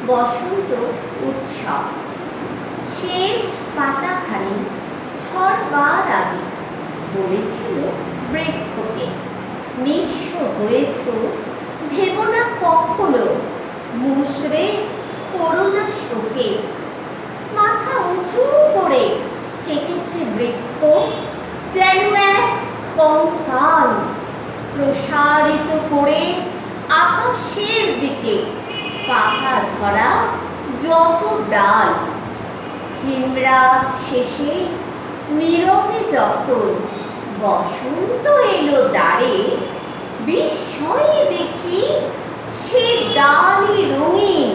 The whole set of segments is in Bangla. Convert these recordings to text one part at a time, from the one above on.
বসন্ত উৎসব। শেষ পাতাখানি ঝরবার আগে বলেছিল বৃক্ষকে, নিঃস্ব হয়েছ ভেবো না কখনো, মুষড়ে করোনা শোকে। মাথা উঁচু করে থেকেছে বৃক্ষ, যেন এক কঙ্কাল প্রসারিত করে আকাশের দিকে পাতা ঝরা যত ডাল। হিমরাত শেষে নীরবে যখন বসন্ত এলো দ্বারে, বিস্ময়ে দেখি সে ডালি রঙিন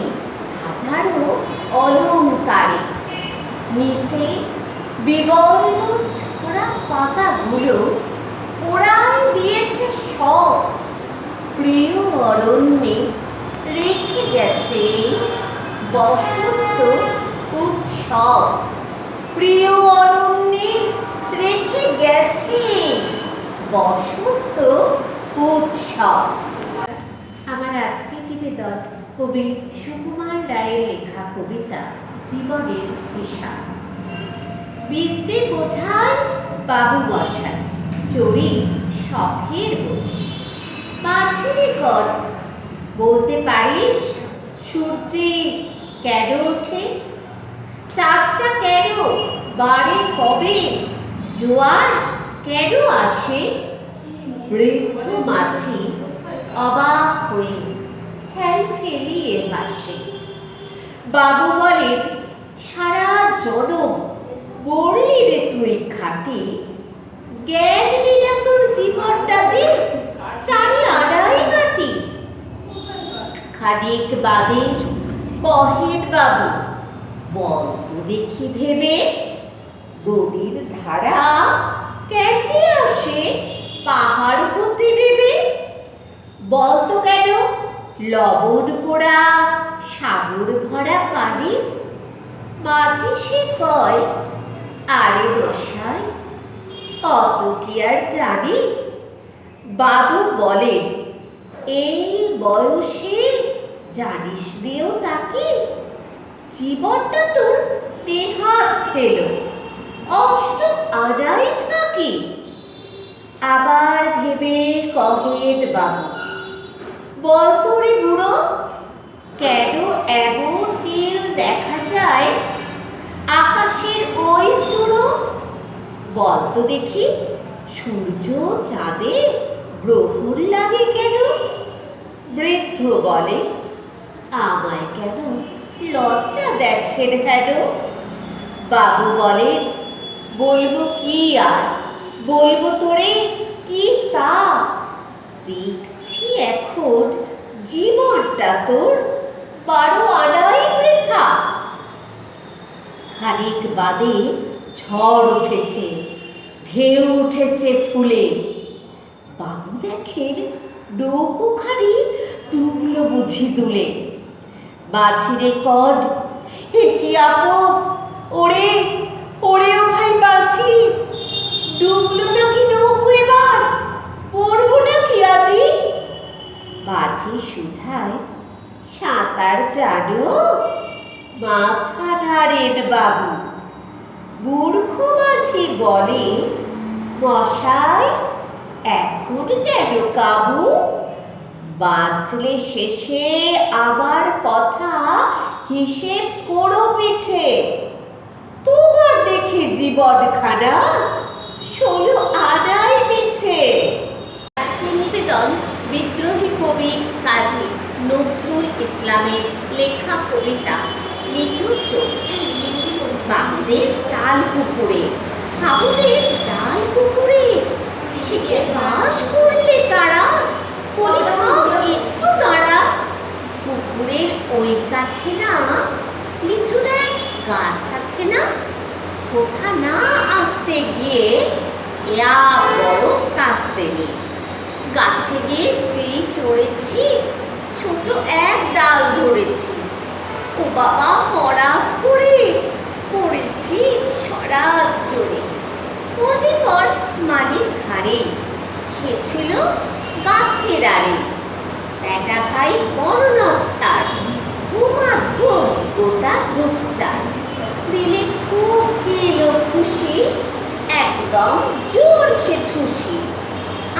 হাজারো অলংকারে। নিচে বিবর্ণ ছড়া পাতাগুলো ওরাই দিয়েছে সব, প্রিয় অরণ্যে রেখে গেছে বসন্ত উৎসব। প্রিয় অরণ্যে রেখে গেছে বসন্ত উৎসব। আমার আজকের নিবেদন কবি সুকুমার রায়ের লেখা কবিতা জীবনের হিসাব। বিদ্যে বোঝায় বাবু মশাই, চড়ি শখের বই। মাঝিরে কর বলতে পারিস সূর্যে কেন ওঠে, চাঁদটা কেন বাড়ে কবে, জোয়ার কেন আসে। বৃদ্ধ মাঝি অবাক হয়ে ফেল ফেলিয়ে হাসে। বাবু বলেন, সারা জনম বললি রে তুই খাটি, জ্ঞান বিনা তোর জীবনটা যে চারি আড়াই কাটি। খানিক বাদে কহেন বাবু, বল তো দেখি ভেবে, নদীর ধারা কেমনে আসে পাহাড় হতে নেবে। বল তো কেন লবণ পোড়া সাগর ভরা পানি। মাঝি সে কয়, আরে মশাই অত কি আর জানি। বাবু বলেন, এই বয়সে জানিস দিও তাকে, জীবনটা তোর নেহাত খেলো অষ্ট আনাই থাকি। আবার ভেবে কহেন বাবু, বল তো রে বুড়ো, কেন এমন নীল দেখা যায় আকাশের ওই চূড়ো। বল তো দেখি সূর্য চাঁদে গ্রহণ লাগে কেন। বৃদ্ধ বলে, আমায় কেন লজ্জা দেখছেন হেন। বাবু বলেন, বলবো কি আর, বলবো তোরে কি তা, দেখছি এখন জীবনটা তোর 12 আনাই বৃথা। খানিক বাদে ঝড় উঠেছে, ঢেউ উঠেছে ফুলে। বাবু দেখেন নৌকোখানি ডুবলো বুঝি দুলে। মাঝিরে কড, হে কি আপদ, ওরে ওরে ও ভাই মাঝি, ডুবলো নাকি নৌকো এবার, পড়বো নাকি আজি। মাঝি শুধায়, সাঁতার জানো। মাথা নাড়েন বাবু। মূর্খ মাঝি বলে, মশাই এখন কেন কাবু। বাঁচলে শেষে আমার কথা হিসেব করো পিছে, তোমার দেখে জীবনখানা 16 আনাই মিছে। আজকের নিবেদন বিদ্রোহী কবি কাজী নজরুল ইসলামের লেখা কবিতা লিচুর চোখ। বাবুদের তাল পুকুরে, বাবুদের তাল পুকুরে, সেকে বাস করলে তারা, বলি থাম একটু দাঁড়া। পুকুরের ওই কাছে না লিচুর এক গাছ আছে না, কোথা না আসতে গিয়ে এয়া বড় কাস্তে নিয়ে। গাছে গিয়ে যেই চড়েছি, ছোট এক ডাল ধরেছি, ও বাবা হঠাৎ করে পড়েছি সরাত জোরে। পড়বে পর মালির ঘাড়ে, সে ছিল গাছের আড়ে। বেটা ভাই বড় নচ্ছার, ধুমাধু একদম জোরসে ঠুসি।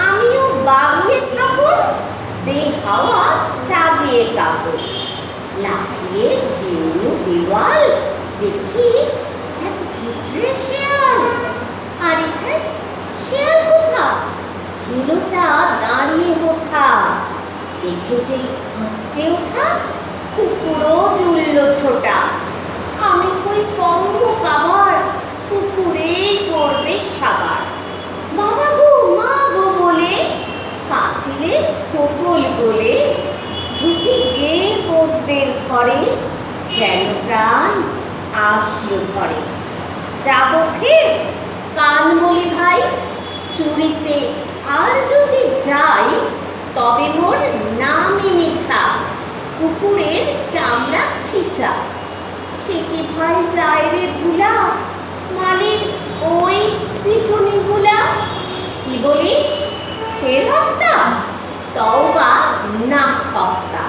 আমিও বাগিয়ে থাকুন, দে হাওয়া চাবিয়ে কাপড়। লাফিয়ে দেউলু দেওয়াল, দেখি এক ভিতরে শেয়াল। আরে ধ্যাৎ, শেয়াল কোথা? গেলোটা দাঁড়িয়ে কোথা? দেখে যেই হাঁটকে ওঠা, কুকুরও জুড়ল ছোটা। আমি কই কম্ব কাবার, কুকুরেই করবে সাবার। বাবা গো মা গো বলে পাঁচিলে খোকল বলে ঢুকে গে পোষদের ঘরে, যেন প্রাণ আসলো ধরে। যাবো ফের, কান বলি ভাই, চুরিতে আর যদি যাই, তবে মোর নামই মিছা, কুকুরের চামড়া খিচা। সে কি ভাই যায় রে ভুলা, মালিক ওই পিটুনিগুলা। কি বলিস, ফের হত্যা? তওবা না হত্যা।